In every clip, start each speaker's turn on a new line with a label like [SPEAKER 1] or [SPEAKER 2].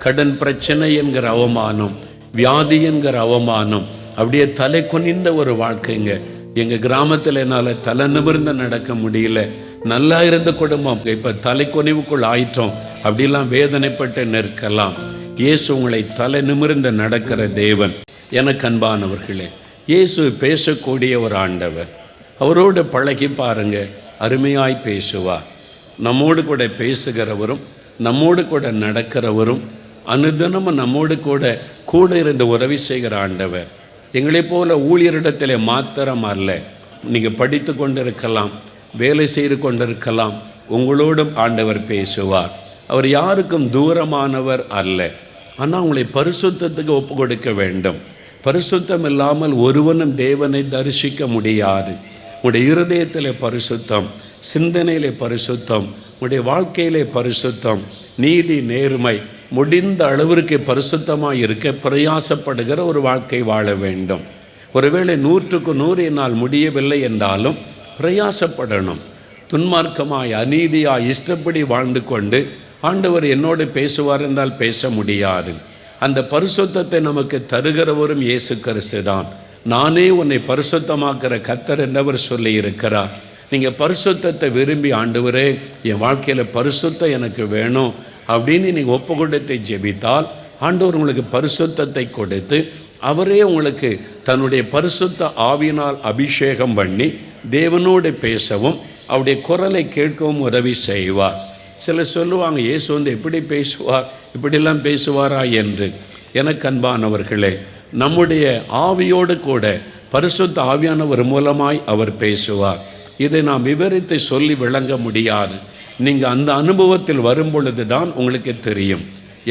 [SPEAKER 1] கடன் பிரச்சனை என்கிற அவமானம், வியாதி என்கிற அவமானம், அப்படியே தலை குனிந்த ஒரு வாழ்க்கைங்க. எங்கள் கிராமத்தில் என்னால் தலை நிமிர்ந்து நடக்க முடியல, நல்லா இருந்த குடும்பம் இப்போ தலை குனிவுக்குள் ஆயிட்டோம், அப்படிலாம் வேதனைப்பட்டு நிற்கலாம். இயேசு உங்களை தலை நிமிர்ந்து நடக்கிற தேவன். எனக்கு அன்பானவர்களே, இயேசு பேசக்கூடிய ஒரு ஆண்டவர். அவரோடு பழகி பாருங்க, அருமையாய் பேசுவார். நம்மோடு கூட பேசுகிறவரும் நம்மோடு கூட நடக்கிறவரும் அனுதினமும் நம்மோடு கூட இருந்து உதவி செய்கிற ஆண்டவர். எங்களை போல ஊழியரிடத்தில் மாத்திரம் அல்ல, நீங்கள் படித்து கொண்டிருக்கலாம், வேலை செய்து கொண்டிருக்கலாம், உங்களோடும் ஆண்டவர் பேசுவார். அவர் யாருக்கும் தூரமானவர் அல்ல. ஆனால் உங்களை பரிசுத்தத்துக்கு ஒப்பு கொடுக்க வேண்டும். பரிசுத்தம் இல்லாமல் ஒருவனும் தேவனை தரிசிக்க முடியாது. உங்களுடைய இருதயத்திலே பரிசுத்தம், சிந்தனையிலே பரிசுத்தம், உங்களுடைய வாழ்க்கையிலே பரிசுத்தம், நீதி, நேர்மை, முடிந்த அளவிற்கு பரிசுத்தமாக இருக்க பிரயாசப்படுகிற ஒரு வாழ்க்கை வாழ வேண்டும். ஒருவேளை 100க்கு 100 என்னால் முடியவில்லை என்றாலும் பிரயாசப்படணும். துன்மார்க்கமாய் அநீதியாய் இஷ்டப்படி வாழ்ந்து கொண்டு ஆண்டவர் என்னோடு பேசுவார் என்றால் பேச முடியாது. அந்த பரிசுத்தத்தை நமக்கு தருகிறவரும் இயேசு கிறிஸ்து தான். நானே உன்னை பரிசுத்தமாக்குற கர்த்தர் என்றவர் சொல்லி இருக்கிறார். நீங்கள் பரிசுத்தத்தை விரும்பி, ஆண்டவரே என் வாழ்க்கையில் பரிசுத்தம் எனக்கு வேணும் அப்படின்னு நீங்கள் ஒப்பு கொடுத்து ஜெபித்தால் ஆண்டவர் உங்களுக்கு பரிசுத்தத்தை கொடுத்து அவரே உங்களுக்கு தன்னுடைய பரிசுத்த ஆவியினால் அபிஷேகம் பண்ணி தேவனோடு பேசவும் அவருடைய குரலை கேட்கவும் உதவி செய்வார். சிலர் சொல்லுவாங்க, இயேசு எப்படி பேசுவார், இப்படிலாம் பேசுவாரா என்று. எனக்கு அன்பானவர்களே, நம்முடைய ஆவியோடு கூட பரிசுத்த ஆவியானவர் மூலமாய் அவர் பேசுவார். இதை நாம் விவரித்து சொல்லி விளங்க முடியாது. நீங்கள் அந்த அனுபவத்தில் வரும் பொழுது தான் உங்களுக்கு தெரியும்.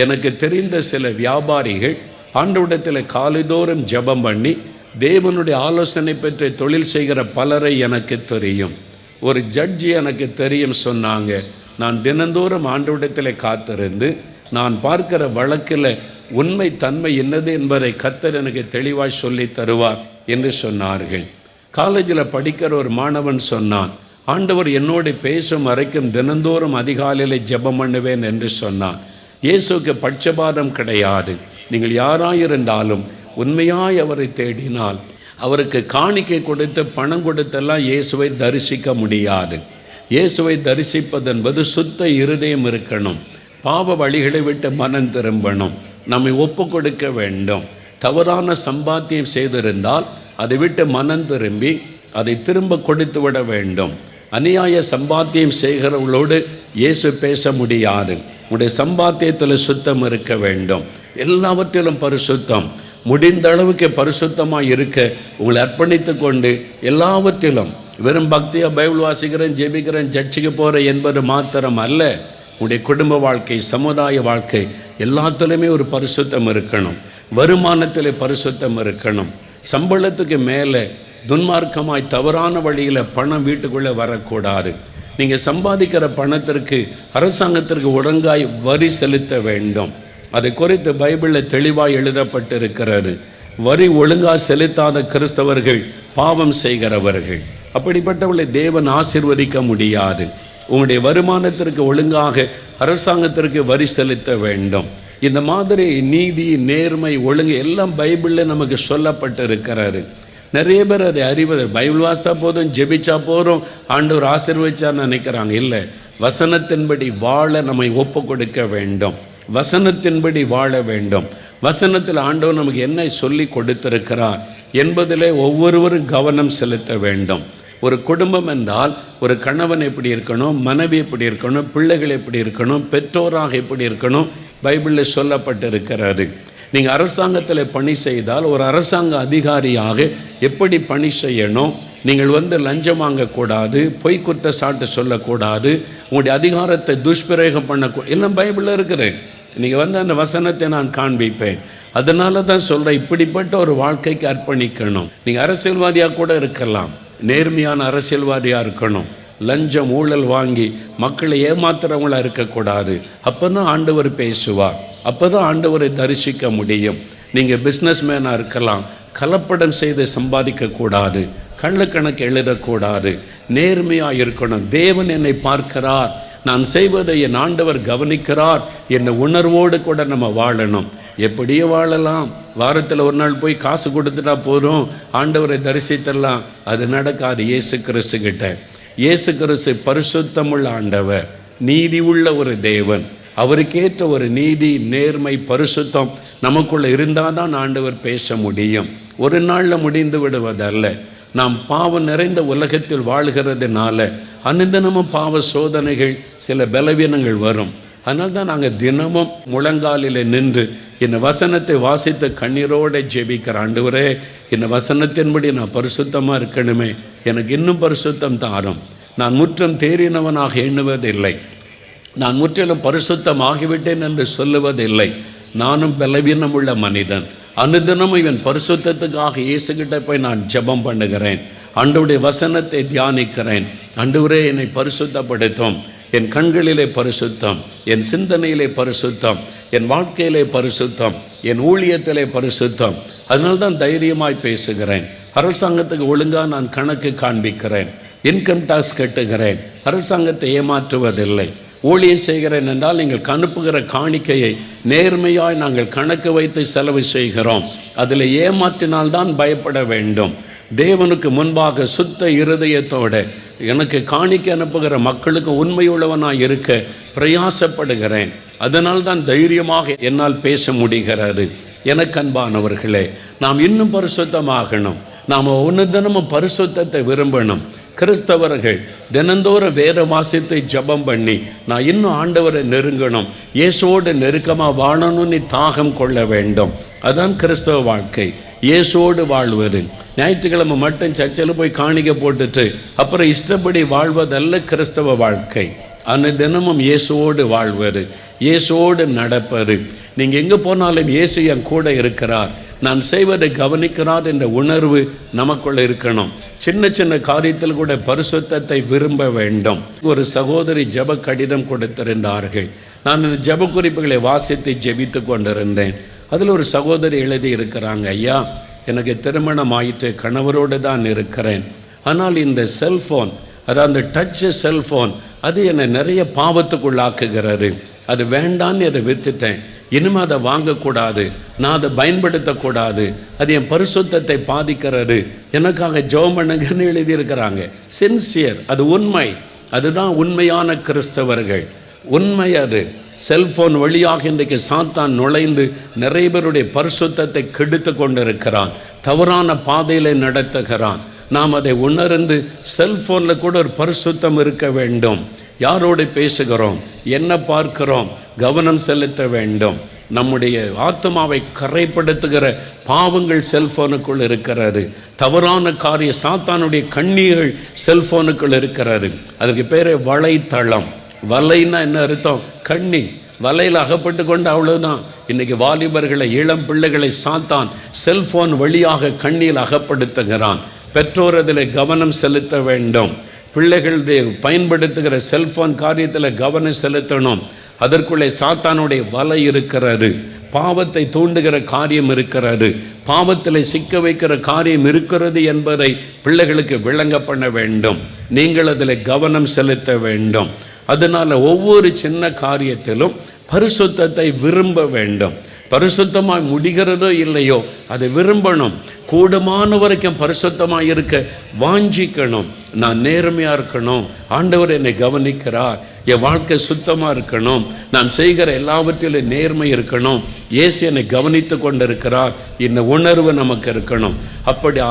[SPEAKER 1] எனக்கு தெரிந்த சில வியாபாரிகள் ஆண்டவரிடத்தில் காலைதோறும் ஜெபம் பண்ணி தேவனுடைய ஆலோசனை பெற்று தொழில் செய்கிற பலரை எனக்கு தெரியும். ஒரு ஜட்ஜி எனக்கு தெரியும், சொன்னாங்க, நான் தினந்தோறும் ஆண்டவரிடத்தில் காத்திருந்து நான் பார்க்கிற வழக்கில் உண்மை தன்மை என்னது என்பதை கர்த்தர் எனக்கு தெளிவாய் சொல்லி தருவார் என்று சொன்னார்கள். காலேஜில் படிக்கிற ஒரு மாணவன் சொன்னான், ஆண்டவர் என்னோடு பேசும் வரைக்கும் தினந்தோறும் அதிகாலையில் ஜெபம் பண்ணுவேன் என்று சொன்னான். இயேசுக்கு பட்சபாதம் கிடையாது. நீங்கள் யாராயிருந்தாலும் உண்மையாய் அவரை தேடினால் அவருக்கு காணிக்கை கொடுத்து பணம் கொடுத்தெல்லாம் இயேசுவை தரிசிக்க முடியாது. இயேசுவை தரிசிப்பது என்பது சுத்த இருதயம் இருக்கணும், பாவ வழிகளை விட்டு மனம் திரும்பணும், நம்மை ஒப்பு கொடுக்க வேண்டும். தவறான சம்பாத்தியம் செய்திருந்தால் அதை விட்டு மனம் திரும்பி அதை திரும்ப கொடுத்து விட வேண்டும். அநியாய சம்பாத்தியம் செய்கிறவர்களோடு இயேசு பேச முடியாது. உங்களுடைய சம்பாத்தியத்தில் சுத்தம் இருக்க வேண்டும். எல்லாவற்றிலும் பரிசுத்தம், முடிந்த அளவுக்கு பரிசுத்தமாக இருக்க உங்களை அர்ப்பணித்து கொண்டு எல்லாவற்றிலும் வெறும் பக்தியாக பைபிள் வாசிக்கிறேன், ஜெபிக்கிறேன், சர்ச்சுக்கு போகிறேன் என்பது மாத்திரம் அல்ல. உங்களுடைய குடும்ப வாழ்க்கை, சமுதாய வாழ்க்கை எல்லாத்துலேயுமே ஒரு பரிசுத்தம் இருக்கணும். வருமானத்தில் பரிசுத்தம் இருக்கணும். சம்பளத்துக்கு மேலே துன்மார்க்கமாய் தவறான வழியில் பணம் வீட்டுக்குள்ளே வரக்கூடாது. நீங்கள் சம்பாதிக்கிற பணத்திற்கு அரசாங்கத்திற்கு ஒழுங்காய் வரி செலுத்த வேண்டும். அதை குறித்து பைபிளில் தெளிவாக எழுதப்பட்டிருக்கிறது. வரி ஒழுங்காக செலுத்தாத கிறிஸ்தவர்கள் பாவம் செய்கிறவர்கள். அப்படிப்பட்டவர்களை தேவன் ஆசீர்வதிக்க முடியாது. உங்களுடைய வருமானத்திற்கு ஒழுங்காக அரசாங்கத்திற்கு வரி செலுத்த வேண்டும். இந்த மாதிரி நீதி, நேர்மை, ஒழுங்கு எல்லாம் பைபிளில் நமக்கு சொல்லப்பட்டிருக்கிறாரு. நிறைய பேர் அதை அறிவது, பைபிள் வாசித்தா போதும், ஜெபிச்சா போதும், ஆண்டவர் ஆசீர்வதிச்சான்னு நினைக்கிறாங்க. இல்லை, வசனத்தின்படி வாழ நம்மை ஒப்பு கொடுக்க வேண்டும். வசனத்தின்படி வாழ வேண்டும். வசனத்தில் ஆண்டவர் நமக்கு என்ன சொல்லி கொடுத்திருக்கிறார் என்பதிலே ஒவ்வொருவரும் கவனம் செலுத்த வேண்டும். ஒரு குடும்பம் என்றால் ஒரு கணவன் எப்படி இருக்கணும், மனைவி எப்படி இருக்கணும், பிள்ளைகள் எப்படி இருக்கணும், பெற்றோராக எப்படி இருக்கணும், பைபிளில் சொல்லப்பட்டிருக்கிறது. நீங்கள் அரசாங்கத்தில் பணி செய்தால் ஒரு அரசாங்க அதிகாரியாக எப்படி பணி செய்யணும், நீங்கள் லஞ்சம் வாங்கக்கூடாது, பொய் குற்றச்சாட்டு சொல்லக்கூடாது, உங்களுடைய அதிகாரத்தை துஷ்பிரயோகம் பண்ணக்கூடாது, எல்லாம் பைபிளில் இருக்குது. நீங்கள் அந்த வசனத்தை நான் காண்பிப்பேன். அதனால தான் சொல்கிறேன், இப்படிப்பட்ட ஒரு வாழ்க்கைக்கு அர்ப்பணிக்கணும். நீங்கள் அரசியல்வாதியாக கூட இருக்கலாம், நேர்மையான அரசியல்வாதியாக இருக்கணும். லஞ்சம், ஊழல் வாங்கி மக்களை ஏமாத்துறவங்களா இருக்கக்கூடாது. அப்போ தான் ஆண்டவர் பேசுவார், அப்போ தான் ஆண்டவரை தரிசிக்க முடியும். நீங்கள் பிஸ்னஸ்மேனாக இருக்கலாம், கலப்படம் செய்து சம்பாதிக்கக்கூடாது, கள்ளக்கணக்கு எழுதக்கூடாது, நேர்மையாக இருக்கணும். தேவன் என்னை பார்க்கிறார், நான் செய்வதை என் ஆண்டவர் கவனிக்கிறார் என்ற உணர்வோடு கூட நம்ம வாழணும். எப்படியே வாழலாம், வாரத்தில் ஒரு நாள் போய் காசு கொடுத்துட்டா போதும், ஆண்டவரை தரிசித்தரலாம், அது நடக்காது. இயேசு கிறிஸ்து கிட்ட, இயேசு கிறிஸ்து பரிசுத்தமுள்ள ஆண்டவர், நீதி உள்ள ஒரு தேவன். அவருக்கேற்ற ஒரு நீதி, நேர்மை, பரிசுத்தம் நமக்குள்ள இருந்தால் தான் ஆண்டவர் பேச முடியும். ஒரு நாளில் முடிந்து விடுவதல்ல. நாம் பாவம் நிறைந்த உலகத்தில் வாழ்கிறதுனால அனுதினமும் பாவ சோதனைகள், சில பலவீனங்கள் வரும். அதனால தான் நாங்கள் தினமும் முழங்காலில் நின்று இந்த வசனத்தை வாசித்த கண்ணீரோடு ஜெபிக்கிற, ஆண்டவரே இந்த வசனத்தின்படி நான் பரிசுத்தமாக இருக்கணுமே, எனக்கு இன்னும் பரிசுத்தம் தாரும். நான் முற்றம் தேறினவனாக எண்ணுவதில்லை, நான் முற்றிலும் பரிசுத்தமாகிவிட்டேன் என்று சொல்லுவதில்லை. நானும் பலவீனமுள்ள மனிதன். அனுதினமும் இவன் பரிசுத்தத்துக்காக இயேசுகிட்ட போய் நான் ஜெபம் பண்ணுகிறேன், ஆண்டவருடைய வசனத்தை தியானிக்கிறேன். ஆண்டவரே என்னை பரிசுத்தப்படுத்தும், என் கண்களிலே பரிசுத்தம், என் சிந்தனையிலே பரிசுத்தம், என் வாழ்க்கையிலே பரிசுத்தம், என் ஊழியத்திலே பரிசுத்தம். அதனால தான் தைரியமாய் பேசுகிறேன். அரசாங்கத்துக்கு ஒழுங்காக நான் கணக்கு காண்பிக்கிறேன், இன்கம் டாக்ஸ் கட்டுகிறேன், அரசாங்கத்தை ஏமாற்றுவதில்லை. ஊழியம் செய்கிறேன் என்றால் நீங்கள் அனுப்புகிற காணிக்கையை நேர்மையாய் நாங்கள் கணக்கு வைத்து செலவு செய்கிறோம். அதில் ஏமாற்றினால்தான் பயப்பட வேண்டும். தேவனுக்கு முன்பாக சுத்த இருதயத்தோடு எனக்கு காணிக்கை அனுப்புகிற மக்களுக்கு உண்மையுள்ளவனாய் இருக்க பிரயாசப்படுகிறேன். அதனால் தான் தைரியமாக என்னால் பேச முடிகிறது. எனக்கு அன்பானவர்களே, நாம் இன்னும் பரிசுத்தமாகணும். நாம் ஒன்று தினமும் பரிசுத்தத்தை விரும்பணும். கிறிஸ்தவர்கள் தினந்தோறும் வேத வாசித்தை ஜபம் பண்ணி நான் இன்னும் ஆண்டவரை நெருங்கணும், இயேசுவோடு நெருக்கமாக வாழணும்னு தாகம் கொள்ள வேண்டும். அதான் கிறிஸ்தவ வாழ்க்கை, இயேசுவோடு வாழ்வது. ஞாயிற்றுக்கிழமை மட்டும் சர்ச்சில் போய் காணிக்கை போட்டுட்டு அப்புறம் இஷ்டப்படி வாழ்வதல்ல கிறிஸ்தவ வாழ்க்கை. தினமும் இயேசுவோடு வாழ்வது, இயேசுவோடு நடப்பது. நீங்கள் எங்கே போனாலும் இயேசு என் கூட இருக்கிறார், நான் செய்வதை கவனிக்கிறார் என்ற உணர்வு நமக்குள்ள இருக்கணும். சின்ன சின்ன காரியத்தில் கூட பரிசுத்தத்தை விரும்ப வேண்டும். ஒரு சகோதரி ஜெப கடிதம் கொடுத்திருந்தார்கள். நான் இந்த ஜெப குறிப்புகளை வாசித்து ஜெபித்து கொண்டிருந்தேன். அதில் ஒரு சகோதரி எழுதி இருக்கிறாங்க, ஐயா எனக்கு திருமணம் ஆயிற்று, கணவரோடு தான் இருக்கிறேன். ஆனால் இந்த செல்ஃபோன், அதாவது அந்த டச் செல்ஃபோன், அது என்னை நிறைய பாவத்துக்குள்ளாக்குகிறது. அது வேண்டான்னு அதை விற்றுட்டேன், இனிமேல் அதை வாங்கக்கூடாது, நான் அதை பயன்படுத்தக்கூடாது, அது என் பரிசுத்தத்தை பாதிக்கிறது, எனக்காக ஜெபம் பண்ணுங்கன்னு எழுதியிருக்கிறாங்க. சின்சியர், அது உண்மை. அதுதான் உண்மையான கிறிஸ்தவர்கள். உண்மை அது. செல்ஃபோன் வழியாக இன்றைக்கு சாத்தான் நுழைந்து நிறைய பேருடைய பரிசுத்தத்தை கெடுத்து கொண்டிருக்கிறான், தவறான பாதையில் நடத்துகிறான். நாம் அதை உணர்ந்து செல்ஃபோனில் கூட ஒரு பரிசுத்தம் இருக்க வேண்டும். யாரோடு பேசுகிறோம், என்ன பார்க்கிறோம், கவனம் செலுத்த வேண்டும். நம்முடைய ஆத்மாவை கரைப்படுத்துகிற பாவங்கள் செல்ஃபோனுக்குள் இருக்கிறது. தவறான காரிய சாத்தானுடைய கண்ணீர்கள் செல்ஃபோனுக்குள் இருக்கிறது. அதுக்கு பேர் வலைத்தளம். வலைன்னா என்ன அர்த்தம்? கண்ணி. வலையில் அகப்பட்டு கொண்டு அவ்வளவுதான். இன்னைக்கு வாலிபர்களை, இளம் பிள்ளைகளை சாத்தான் செல்ஃபோன் வழியாக கண்ணியில் அகப்படுத்துகிறான். பெற்றோர் அதில் கவனம் செலுத்த வேண்டும். பிள்ளைகளுடைய பயன்படுத்துகிற செல்ஃபோன் காரியத்தில் கவனம் செலுத்தணும். அதற்குள்ளே சாத்தானுடைய வலை இருக்கிறது, பாவத்தை தூண்டுகிற காரியம் இருக்கிறது, பாவத்தில் சிக்க வைக்கிற காரியம் இருக்கிறது என்பதை பிள்ளைகளுக்கு விளங்க பண்ண வேண்டும். நீங்கள் அதில் கவனம் செலுத்த வேண்டும். அதனால் ஒவ்வொரு சின்ன காரியத்திலும் பரிசுத்தத்தை விரும்ப வேண்டும். பரிசுத்தமாய் முடிகிறதோ இல்லையோ அதை விரும்பணும். கூடுமான வரைக்கும் பரிசுத்தமாக இருக்க வாஞ்சிக்கணும். நான் நேர்மையாக இருக்கணும், ஆண்டவர் என்னை கவனிக்கிறார், என் வாழ்க்கை சுத்தமாக இருக்கணும், நான் செய்கிற எல்லாவற்றிலும் நேர்மை இருக்கணும், இயேசு என்னை கவனித்து கொண்டிருக்கிறார், இந்த உணர்வு நமக்கு இருக்கணும். அப்படி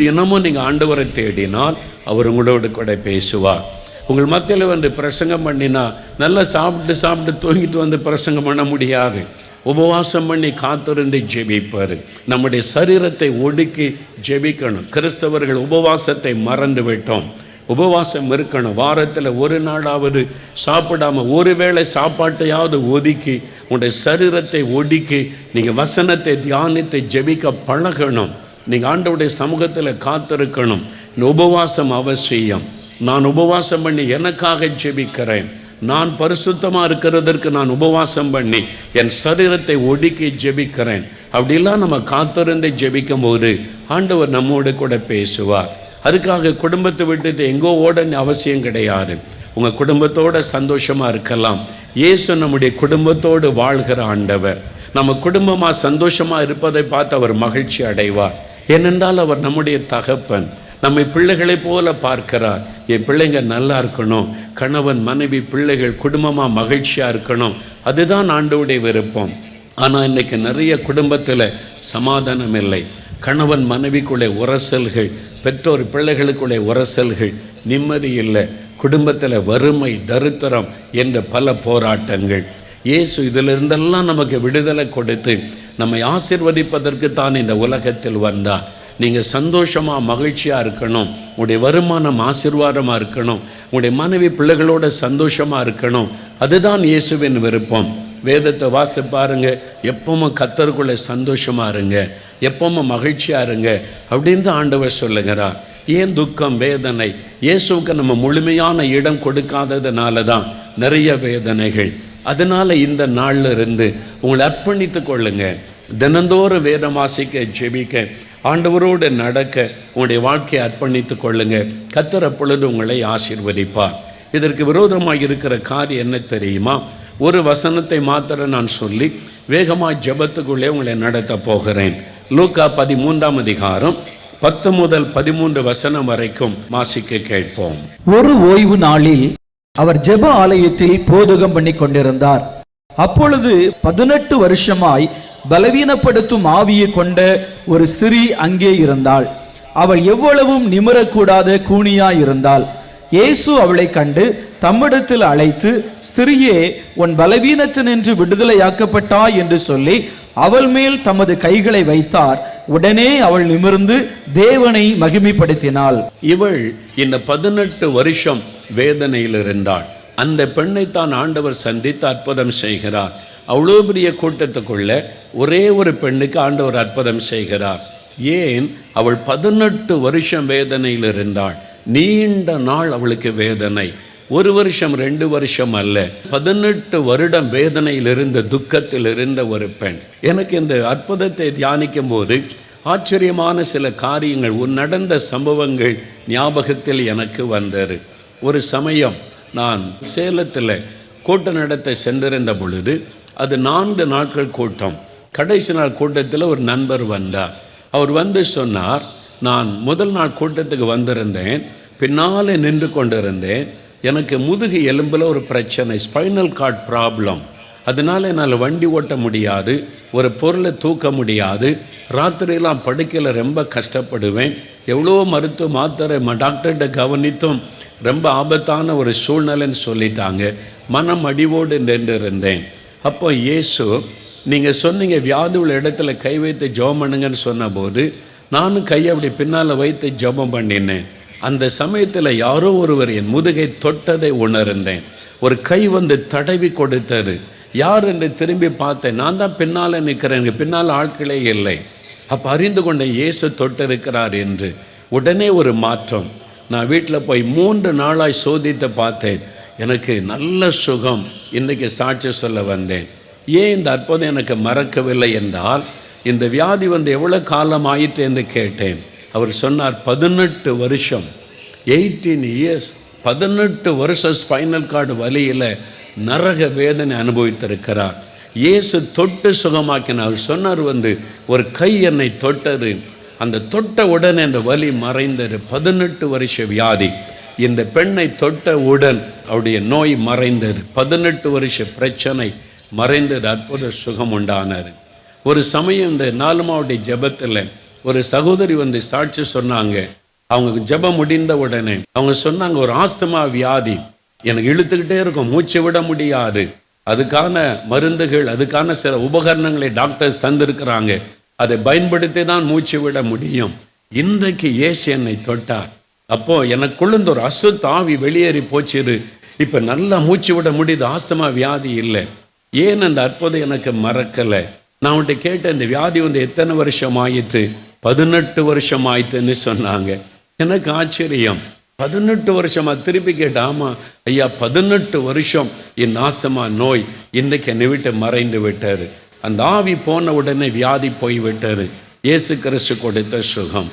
[SPEAKER 1] தினமும் நீங்கள் ஆண்டவரை தேடினால் அவர் உங்களோடு கூட பேசுவார். உங்கள் மத்தியில் வந்து பிரசங்கம் பண்ணினா நல்லா சாப்பிட்டு தூங்கிட்டு வந்து பிரசங்கம் பண்ண முடியாது. உபவாசம் பண்ணி காத்திருந்து ஜெபிப்பார். நம்முடைய சரீரத்தை ஒடுக்கி ஜெபிக்கணும். கிறிஸ்தவர்கள் உபவாசத்தை மறந்து விட்டோம். உபவாசம் இருக்கணும். வாரத்தில் ஒரு நாளாவது சாப்பிடாமல் ஒருவேளை சாப்பாட்டையாவது ஒதுக்கி உங்களுடைய சரீரத்தை ஒடுக்கி நீங்கள் வசனத்தை தியானித்து ஜெபிக்க பழகணும். நீங்கள் ஆண்டவருடைய சமூகத்தில் காத்திருக்கணும். இந்த உபவாசம் அவசியம். நான் உபவாசம் பண்ணி எனக்காக ஜெபிக்கிறேன், நான் பரிசுத்தமாக இருக்கிறதற்கு நான் உபவாசம் பண்ணி என் சரீரத்தை ஒடுக்கி ஜெபிக்கிறேன். அப்படிலாம் நம்ம காத்திருந்து ஜெபிக்கும் போது ஆண்டவர் நம்மோடு கூட பேசுவார். அதுக்காக குடும்பத்தை விட்டுட்டு எங்கோ ஓட அவசியம் கிடையாது. உங்கள் குடும்பத்தோட சந்தோஷமாக இருக்கலாம். இயேசு நம்முடைய குடும்பத்தோடு வாழ்கிற ஆண்டவர். நம்ம குடும்பமாக சந்தோஷமாக இருப்பதை பார்த்து அவர் மகிழ்ச்சி அடைவார். ஏனென்றால் அவர் நம்முடைய தகப்பன், நம்மை பிள்ளைகளை போல பார்க்கிறார். என் பிள்ளைங்க நல்லா இருக்கணும், கணவன் மனைவி பிள்ளைகள் குடும்பமாக மகிழ்ச்சியாக இருக்கணும், அதுதான் ஆண்டவருடைய விருப்பம். ஆனால் இன்றைக்கி நிறைய குடும்பத்தில் சமாதானம் இல்லை. கணவன் மனைவிக்குள்ளே உரசல்கள், பெற்றோர் பிள்ளைகளுக்குள்ளே உரசல்கள், நிம்மதி இல்லை, குடும்பத்தில் வறுமை தரித்திரம் என்ற பல போராட்டங்கள். இயேசு இதிலிருந்தெல்லாம் நமக்கு விடுதலை கொடுத்து நம்மை ஆசீர்வதிப்பதற்கு தான் இந்த உலகத்தில் வந்தார். நீங்கள் சந்தோஷமாக மகிழ்ச்சியாக இருக்கணும், உங்களுடைய வருமானம் ஆசீர்வாதமாக இருக்கணும், உங்களுடைய மனைவி பிள்ளைகளோட சந்தோஷமாக இருக்கணும், அதுதான் இயேசுவின் விருப்பம். வேதத்தை வாசித்து பாருங்க, எப்பவும் கர்த்தருக்குள்ளே சந்தோஷமாக இருங்க, எப்பவும் மகிழ்ச்சியாக இருங்க அப்படின்னு தான் ஆண்டவர் சொல்லுகிறார். ஏன் துக்கம் வேதனை? இயேசுவுக்கு நம்ம முழுமையான இடம் கொடுக்காததுனால தான் நிறைய வேதனைகள். அதனால் இந்த நாளில் இருந்து உங்களை அர்ப்பணித்து கொள்ளுங்க. தினந்தோறும் வேதம் வாசிக்க, ஜெபிக்க, ஆண்டவரோடு நடக்க உங்களுடைய வாழ்க்கையை அர்ப்பணித்து கொள்ளுங்க. கர்த்தர் அப்பொழுது உங்களை ஆசீர்வதிப்பார். இதற்கு விரோதமாக இருக்கிற காரியம் என்ன தெரியுமா? ஒரு வசனத்தை மாத்திரம் நான் சொல்லி வேகமாக ஜெபத்துக்குள்ளே உங்களை நடத்த போகிறேன். லூக்கா 13ஆம் அதிகாரம் 10 முதல் 13 வசனம் வரைக்கும் வாசிக்க கேட்போம்.
[SPEAKER 2] ஒரு ஓய்வு நாளில் அவர் ஜெப ஆலயத்தில் போதகம் பண்ணி கொண்டிருந்தார். அப்பொழுது 18 வருஷமாய் பலவீனப்படுத்தும் ஆவியை கொண்ட ஒரு ஸ்திரீ அங்கே இருந்தாள். அவள் எவ்வளவும் நிமிரக்கூடாத கூனியாய் இருந்தாள். இயேசு அவளை கண்டு தம்மிடத்தில் அழைத்து, ஸ்திரியே, உன் பலவீனத்தினின்று விடுதலையாக்கப்பட்டாய் என்று சொல்லி அவள் மேல் தமது கைகளை வைத்தார். உடனே அவள் நிமிர்ந்து தேவனை மகிமைப்படுத்தினாள்.
[SPEAKER 1] இவள் இந்த 18 வருஷம் வேதனையில் இருந்தாள். அந்த பெண்ணைத்தான் ஆண்டவர் சந்தித்து அற்புதம் செய்கிறார். அவ்வளோ பெரிய கூட்டத்துக்குள்ள ஒரே ஒரு பெண்ணுக்கு ஆண்டவர் அற்புதம் செய்கிறார். ஏன்? அவள் 18 வருஷம் வேதனையில் இருந்தாள். நீண்ட நாள் அவளுக்கு வேதனை. 1 வருஷம் 2 வருஷம் அல்ல, 18 வருடம் வேதனையில் இருந்த, துக்கத்தில் இருந்த ஒரு பெண். எனக்கு இந்த அற்புதத்தை தியானிக்கும் போது ஆச்சரியமான சில காரியங்கள், நடந்த சம்பவங்கள் ஞாபகத்தில் எனக்கு வந்தது. ஒரு சமயம் நான் சேலத்தில் கூட்டம் நடத்த சென்றிருந்த பொழுது, அது 4 நாட்கள் கூட்டம். கடைசி நாள் கூட்டத்தில் ஒரு நண்பர் வந்தார். அவர் வந்து சொன்னார், நான் முதல் நாள் கூட்டத்துக்கு வந்திருந்தேன், பின்னாலே நின்று கொண்டிருந்தேன், எனக்கு முதுகு எலும்பில் ஒரு பிரச்சனை, ஸ்பைனல் கார்ட் ப்ராப்ளம். அதனால் என்னால் வண்டி ஓட்ட முடியாது, ஒரு பொருளை தூக்க முடியாது, ராத்திரியெல்லாம் படுக்கையில் ரொம்ப கஷ்டப்படுவேன், எவ்வளோ மருத்துவ மாத்திரை டாக்டர்கிட்ட கவனித்தும் ரொம்ப ஆபத்தான ஒரு சூழ்நிலைன்னு சொல்லிட்டாங்க. மனம் அடிவோடு நின்று இருந்தேன். அப்போ இயேசு, நீங்கள் சொன்னீங்க வியாதி உள்ள இடத்துல கை வைத்து ஜெபம் பண்ணுங்கன்னு சொன்னபோது நானும் கையை அப்படி பின்னால் வைத்து ஜெபம் பண்ணினேன். அந்த சமயத்தில் யாரோ ஒருவர் என் முதுகை தொட்டதை உணர்ந்தேன். ஒரு கை வந்து தடவி கொடுத்தது. யார் என்று திரும்பி பார்த்தேன். நான் தான் பின்னால் நிற்கிறேன், பின்னால் ஆட்களே இல்லை. அப்போ அறிந்து கொண்ட இயேசு தொட்டிருக்கிறார் என்று. உடனே ஒரு மாற்றம். நான் வீட்டில் போய் 3 நாளாய் சோதித்து பார்த்தேன். எனக்கு நல்ல சுகம். இன்றைக்கி சாட்சி சொல்ல வந்தேன். ஏன் இந்த அற்புதம் எனக்கு மறக்கவில்லை என்றால், இந்த வியாதி வந்து எவ்வளோ காலம் ஆயிற்று என்று கேட்டேன். அவர் சொன்னார், 18 வருஷம், 18 இயர்ஸ், 18 வருஷம் ஸ்பைனல் கார்டு வலியில் நரக வேதனை அனுபவித்திருக்கிறார். இயேசு தொட்டு சுகமாக்கினார். அவர் சொன்னார், வந்து ஒரு கை என்னை தொட்டது, அந்த தொட்ட உடனே அந்த வலி மறைந்தது. 18 வருஷ வியாதி. இந்த பெண்ணை தொட்டவுடன் அவருடைய நோய் மறைந்தது. 18 வருஷ பிரச்சனை மறைந்தது. அற்புத சுகம் உண்டானார். ஒரு சமயம் இந்த 4 மாவட்ட ஜெபத்தில் ஒரு சகோதரி வந்து சாட்சி சொன்னாங்க. அவங்க ஜெபம் முடிந்த உடனே அவங்க சொன்னாங்க, ஒரு ஆஸ்துமா வியாதி எனக்கு இழுத்துக்கிட்டே இருக்கும், மூச்சு விட முடியாது, அதுக்கான மருந்துகள், அதுக்கான சில உபகரணங்களை டாக்டர்ஸ் தந்திருக்கிறாங்க, அதை பயன்படுத்தி தான் மூச்சு விட முடியும். இன்றைக்கு இயேசு என்னை தொட்டார். அப்போ எனக்குள்ள ஒரு அசுத்த ஆவி வெளியேறி போச்சிரு, இப்போ நல்லா மூச்சு விட முடியுது, ஆஸ்துமா வியாதி இல்லை. ஏன் அந்த அற்புதம் எனக்கு மறக்கலை? நான் அவன்கிட்ட கேட்டேன், இந்த வியாதி வந்து எத்தனை வருஷம் ஆயிற்று? 18 வருஷம் ஆயிட்டுன்னு சொன்னாங்க. எனக்கு ஆச்சரியம். 18 வருஷமா? திருப்பி கேட்டேன். ஆமாம் ஐயா, 18 வருஷம் என் ஆஸ்துமா நோய் இன்றைக்கு என்னை விட்டு மறைந்து விட்டார். அந்த ஆவி போன உடனே வியாதி போய் விட்டார். இயேசு கிறிஸ்து கொடுத்த சுகம்.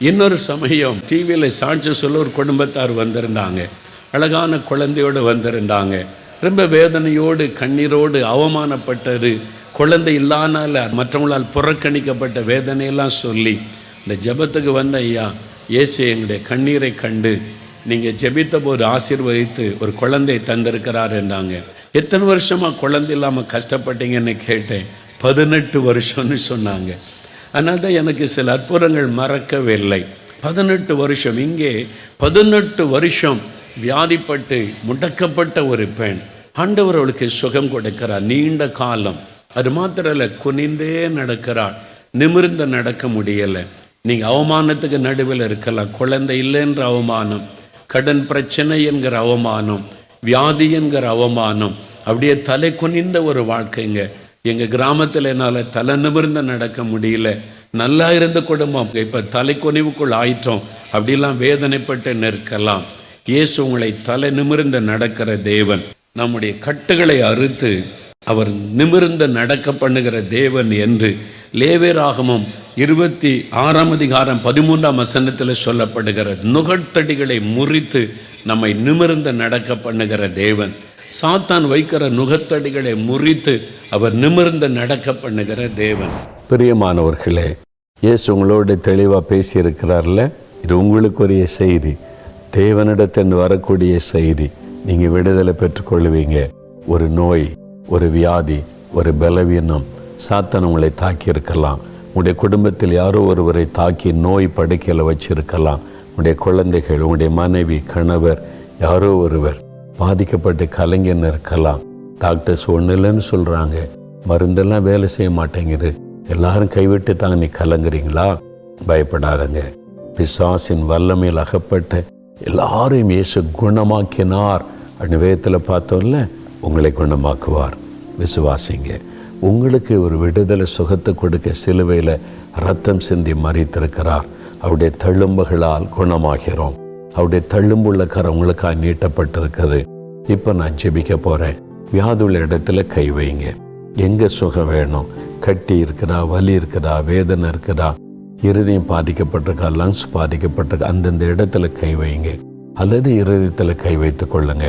[SPEAKER 1] இன்னொரு சமயம் டிவியில் சாட்சி சொல்ல ஒரு குடும்பத்தார் வந்திருந்தாங்க. அழகான குழந்தையோடு வந்திருந்தாங்க. ரொம்ப வேதனையோடு கண்ணீரோடு அவமானப்பட்டது, குழந்தை இல்லாதனால மற்றவங்களால் புறக்கணிக்கப்பட்ட வேதனையெல்லாம் சொல்லி இந்த ஜெபத்துக்கு வந்த ஐயா, இயேசு எங்களுடைய கண்ணீரை கண்டு நீங்கள் ஜெபித்த போது ஆசீர்வதித்து ஒரு குழந்தை தந்திருக்கிறார் என்றாங்க. எத்தனை வருஷமாக குழந்தை இல்லாமல் கஷ்டப்பட்டீங்கன்னு கேட்டேன். 18 வருஷம்னு சொன்னாங்க. அதனால தான் எனக்கு சில அற்புதங்கள் மறக்கவே இல்லை. 18 வருஷம், இங்கே 18 வருஷம் வியாதிப்பட்டு முடக்கப்பட்ட ஒரு பெண், ஆண்டவர் அவளுக்கு சுகம் கொடுக்கிறார். நீண்ட காலம். அது மாத்திரம் இல்லை, குனிந்தே நடக்கிறாள், நிமிர்ந்து நடக்க முடியலை. நீங்கள் அவமானத்துக்கு நடுவில் இருக்கலாம். குழந்தை இல்லைன்ற அவமானம், கடன் பிரச்சனை என்கிற அவமானம், வியாதி என்கிற அவமானம், அப்படியே தலை குனிந்த ஒரு வாழ்க்கைங்க. எங்கள் கிராமத்தில் என்னால் தலை நிமிர்ந்து நடக்க முடியல, நல்லா இருந்த குடும்பம் இப்போ தலை குனிவுக்குள் ஆயிட்டோம், அப்படிலாம் வேதனைப்பட்டு நிற்கலாம். இயேசு உங்களை தலை நிமிர்ந்து நடக்கிற தேவன். நம்முடைய கட்டுகளை அறுத்து அவர் நிமிர்ந்து நடக்க பண்ணுகிற தேவன் என்று லேவியராகமம் 26ஆம் அதிகாரம் 13ஆம் வசனத்தில் சொல்லப்படுகிற நுகத்தடிகளை முறித்து நம்மை நிமிர்ந்து நடக்க பண்ணுகிற தேவன். சாத்தான் வைக்கிற நுகத்தடிகளை முறித்து அவர் நிமிர்ந்து நடக்க பண்ணுகிற தேவன்.
[SPEAKER 3] பிரியமானவர்களே, இயேசு உங்களோடு தெளிவாக பேசியிருக்கிறார்ல, இது உங்களுக்குரிய செய்தி, தேவனிடத்திலிருந்து வரக்கூடிய செய்தி. நீங்கள் விடுதலை பெற்றுக்கொள்வீங்க. ஒரு நோய், ஒரு வியாதி, ஒரு பலவீனம் சாத்தான் உங்களை தாக்கியிருக்கலாம். உங்களுடைய குடும்பத்தில் யாரோ ஒருவரை தாக்கி நோய் படுக்கையில் வச்சிருக்கலாம். உங்களுடைய குழந்தைகள், உங்களுடைய மனைவி, கணவர், யாரோ ஒருவர் பாதிக்கப்பட்டு கலைஞன்னு இருக்கலாம். டாக்டர்ஸ் ஒன்றும் இல்லைன்னு சொல்கிறாங்க, மருந்தெல்லாம் வேலை செய்ய மாட்டேங்குது, எல்லாரும் கைவிட்டுட்டாங்க, நீ கலங்குறீங்களா? பயப்படாதங்க. பிசாசின் வல்லமையில் அகப்பட்ட எல்லாரையும் இயேசு குணமாக்கினார். வேதத்தில் பார்த்தோம்ல, உங்களை குணமாக்குவார். விசுவாசிங்க. உங்களுக்கு ஒரு விடுதலை சுகத்தை கொடுக்க சிலுவையில் ரத்தம் சிந்தி மறித்திருக்கிறார். அவருடைய தழும்புகளால் குணமாகிறோம். அவருடைய தழும்புள்ள கரம் உங்களுக்காக நீட்டப்பட்டிருக்குது. இப்போ நான் ஜெபிக்க போகிறேன். வியாதியுள்ள இடத்துல கை வைங்க. எங்கே சுகம் வேணும்? கட்டி இருக்குதா, வலி இருக்குதா, வேதனை இருக்குதா, இருதயம் பாதிக்கப்பட்டிருக்கா, லங்ஸ் பாதிக்கப்பட்டிருக்கா, அந்தந்த இடத்துல கை வைங்க. அல்லது இருதயத்தில் கை வைத்து கொள்ளுங்க.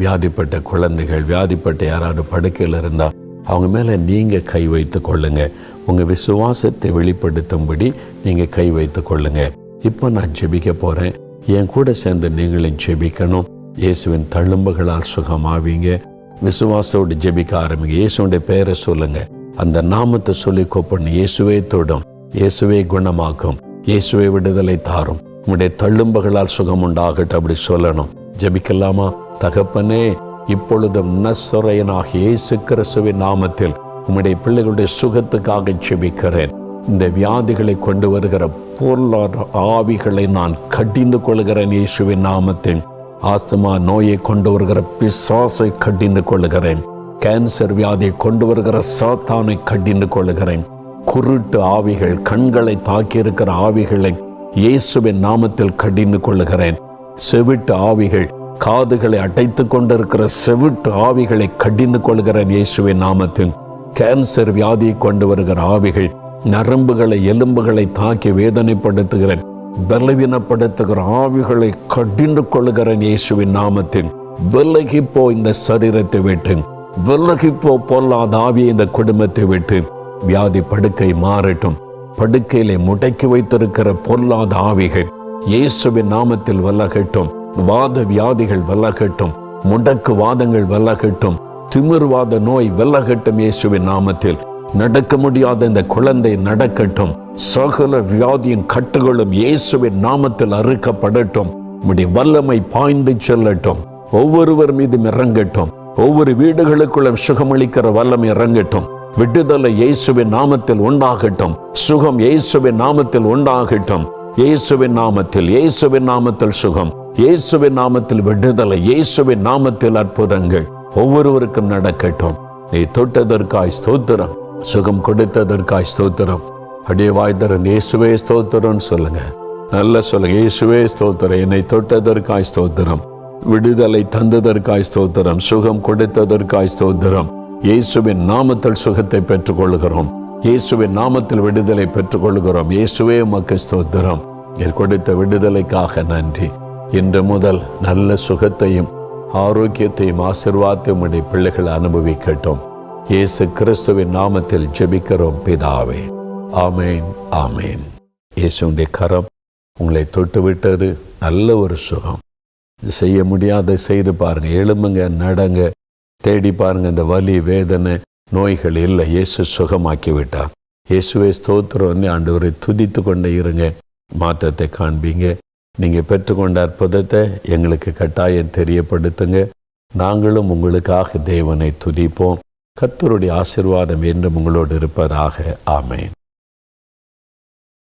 [SPEAKER 3] வியாதிப்பட்ட குழந்தைகள், வியாதிப்பட்ட யாராவது படுக்கையில் இருந்தால் அவங்க மேலே நீங்கள் கை வைத்து கொள்ளுங்க. உங்கள் விசுவாசத்தை வெளிப்படுத்தும்படி நீங்கள் கை வைத்து கொள்ளுங்க. இப்போ நான் ஜெபிக்க போகிறேன். என் கூட சேர்ந்து நீங்களும் ஜெபிக்கணும். இயேசுவின் தழும்புகளால் சுகமாவீங்க. விசுவாசோடு ஜெபிக்க ஆரம்பிங்க. இயேசுடைய பெயரை சொல்லுங்க. அந்த நாமத்தை சொல்லி கூப்பிடணும். இயேசுவே தொடும், இயேசுவே குணமாக்கும், இயேசுவே விடுதலை தாரும், உங்களுடைய தழும்புகளால் சுகம் உண்டாகட்டும் அப்படி சொல்லணும். ஜெபிக்கலாமா? தகப்பனே, இப்பொழுதும் நசரேயனாகிய இயேசு கிறிஸ்துவின் நாமத்தில் உம்முடைய பிள்ளைகளுடைய சுகத்துக்காக ஜெபிக்கிறேன். இந்த வியாதிகளை கொண்டு வருகிற பொருளாதார ஆவிகளை நான் கடிந்து கொள்கிறேன் இயேசுவின் நாமத்தில். ஆஸ்துமா நோயை கொண்டு வருகிற பிசாசை கடிந்து கொள்கிறேன். கேன்சர் வியாதியை கொண்டு வருகிற சாத்தானை கடிந்து கொள்கிறேன். குருட்டு ஆவிகள், கண்களை தாக்கியிருக்கிற ஆவிகளை இயேசுவின் நாமத்தில் கடிந்து கொள்கிறேன். செவிட்டு ஆவிகள், காதுகளை அடைத்து கொண்டிருக்கிற செவிட்டு ஆவிகளை கடிந்து கொள்கிறேன் இயேசுவின் நாமத்தில். கேன்சர் வியாதியை கொண்டு வருகிற ஆவிகள், நரம்புகளை, எலும்புகளை தாக்கி வேதனைப்படுத்துகிற, பலவீனப்படுத்துகிற ஆவிகளை கடிந்து கொள்கிறேன் இயேசுவின் நாமத்தில். விலகிப்போ இந்த சரீரத்தை விட்டு, விலகிப்போ பொல்லாத ஆவியை இந்த குடும்பத்தை விட்டு. வியாதி படுக்கை மாறட்டும். படுக்கையிலே முடக்கி வைத்திருக்கிற பொல்லாத ஆவிகள் இயேசுவின் நாமத்தில் விலகட்டும். வாத வியாதிகள் விலகட்டும். முடக்கு வாதங்கள் விலகட்டும். திமிர்வாத நோய் விலகட்டும் இயேசுவின் நாமத்தில். நடக்க முடியாத இந்த குழந்தை நடக்கட்டும். சகல வியாதியின் கட்டுகளும் இயேசுவின் நாமத்தில் அறுக்கப்படட்டும். உம்முடைய வல்லமை பாய்ந்து செல்லட்டும். ஒவ்வொருவர் மீதும் இறங்கட்டும். ஒவ்வொரு வீடுகளுக்குள்ளும் சுகமளிக்கிற வல்லமை இறங்கட்டும். விடுதலை இயேசுவின் நாமத்தில் உண்டாகட்டும். சுகம் இயேசுவின் நாமத்தில் உண்டாகட்டும். இயேசுவின் நாமத்தில், இயேசுவின் நாமத்தில் சுகம், இயேசுவின் நாமத்தில் விடுதலை, இயேசுவின் நாமத்தில் அற்புதங்கள் ஒவ்வொருவருக்கும் நடக்கட்டும். நீ தொட்டதற்காய் ஸ்தோத்திரம், சுகம் கொடுத்ததற்காய் ஸ்தோத்திரம். அடியே வாய்தரன் இயேசுவே ஸ்தோத்திரம்னு சொல்லுங்க. நல்ல சொல்லுங்க. இயேசுவே ஸ்தோத்திரம். என்னை தொட்டதற்காய் ஸ்தோத்திரம், விடுதலை தந்ததற்காய் ஸ்தோத்திரம், சுகம் கொடுத்ததற்காய் ஸ்தோத்திரம். இயேசுவின் நாமத்தில் சுகத்தை பெற்றுக்கொள்கிறோம். இயேசுவின் நாமத்தில் விடுதலை பெற்றுக்கொள்கிறோம். இயேசுவே உமக்கு ஸ்தோத்திரம். என் கொடுத்த விடுதலைக்காக நன்றி. இன்று முதல் நல்ல சுகத்தையும் ஆரோக்கியத்தையும் ஆசீர்வாதத்தையும் உடைய பிள்ளைகள் அனுபவிக்கட்டும். இயேசு கிறிஸ்துவின் நாமத்தில் ஜெபிக்கிறோம் பிதாவே. ஆமேன், ஆமேன். இயேசுடைய கரம் உங்களை தொட்டு விட்டது. நல்ல ஒரு சுகம். செய்ய முடியாத செய்து பாருங்க. எழும்புங்க, நடங்க, தேடி பாருங்க. இந்த வலி, வேதனை, நோய்கள் இல்லை. இயேசு சுகமாக்கி விட்டார். இயேசுவை ஸ்தோத்திரம் ஆண்டவரை துதித்து கொண்டே இருங்க. மாற்றத்தை காண்பீங்க. நீங்கள் பெற்றுக்கொண்ட அற்புதத்தை எங்களுக்கு கட்டாயம் தெரியப்படுத்துங்க. நாங்களும் உங்களுக்காக தேவனை துதிப்போம். கர்த்தருடைய ஆசீர்வாதம் என்றும் உங்களோடு இருப்பதாக. ஆமென்.